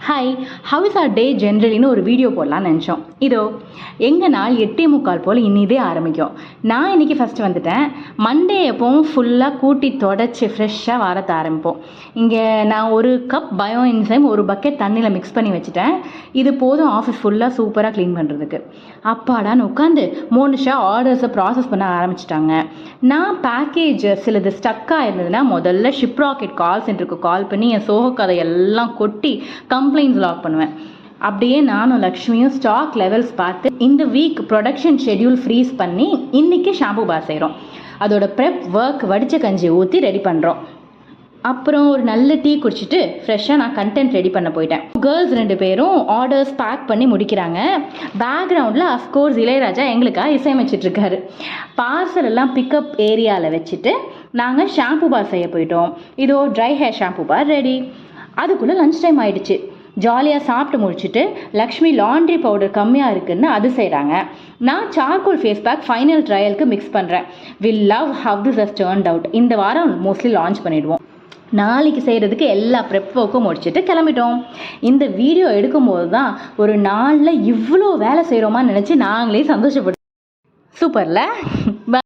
Hi, how is R டே ஜென்ரலின்னு ஒரு video போடலான்னு நினச்சோம். இதோ எங்கள் நாள் 8:45 போல் இன்னிதே ஆரம்பிக்கும். நான் இன்றைக்கி ஃபஸ்ட்டு வந்துட்டேன். மண்டே எப்போவும் ஃபுல்லாக கூட்டி தொடச்சி ஃப்ரெஷ்ஷாக வாரத்தை ஆரம்பிப்போம். இங்கே நான் ஒரு கப் பயோ என்சைம் ஒரு பக்கெட் தண்ணியில் மிக்ஸ் பண்ணி வச்சுட்டேன். இது போதும் ஆஃபீஸ் ஃபுல்லாக சூப்பராக க்ளீன் பண்ணுறதுக்கு. அப்பாடான்னு உட்காந்து 3 ஆர்டர்ஸை ப்ராசஸ் பண்ண ஆரம்பிச்சிட்டாங்க. நான் பேக்கேஜ் சிலது ஸ்டக்காக இருந்ததுன்னா முதல்ல ஷிப்ராக்கெட் கால் சென்டருக்கு கால் பண்ணி என் சோக கதையெல்லாம் கொட்டி கம்ப்ளைண்ட்ஸ் லாக் பண்ணுவேன். அப்படியே நானும் லக்ஷ்மியும் ஸ்டாக் லெவல்ஸ் பார்த்து இந்த வீக் ப்ரொடக்ஷன் ஷெட்யூல் ஃப்ரீஸ் பண்ணி இன்றைக்கி ஷாம்பு பார் செய்கிறோம். அதோட ப்ரெப் ஒர்க் வடித்த கஞ்சி ஊற்றி ரெடி பண்ணுறோம். அப்புறம் ஒரு நல்ல டீ குடிச்சிட்டு ஃப்ரெஷ்ஷாக நான் கண்டென்ட் ரெடி பண்ண போயிட்டேன். கேர்ள்ஸ் 2 பேரும் ஆர்டர்ஸ் பேக் பண்ணி முடிக்கிறாங்க. பேக்ரவுண்டில் அஃப்கோர்ஸ் இளையராஜா எங்களுக்காக இசையமைச்சிட்ருக்காரு. பார்சல் எல்லாம் பிக்கப் ஏரியாவில் வச்சுட்டு நாங்கள் ஷாம்பு பார் செய்ய போயிட்டோம். இதோ ட்ரை ஹேர் ஷாம்பு பார் ரெடி. அதுக்குள்ளே லன்ச் டைம் ஆகிடுச்சு. ஜாலியாக சாப்பிட்டு முடிச்சுட்டு லக்ஷ்மி லாண்ட்ரி பவுடர் கம்மியாக இருக்குதுன்னு அது செய்கிறாங்க. நான் சார்கோல் ஃபேஸ் பேக் ஃபைனல் ட்ரையலுக்கு மிக்ஸ் பண்ணுறேன். Will love how this has turned out. இந்த வாரம் மோஸ்ட்லி லான்ச் பண்ணிவிடுவோம். நாளைக்கு செய்கிறதுக்கு எல்லா ப்ரெப் ஒர்க்கும் முடிச்சுட்டு கிளம்பிட்டோம். இந்த வீடியோ எடுக்கும்போது தான் ஒரு நாளில் இவ்வளோ வேலை செய்கிறோமான்னு நினச்சி நாங்களே சந்தோஷப்பட்டோம். சூப்பரில்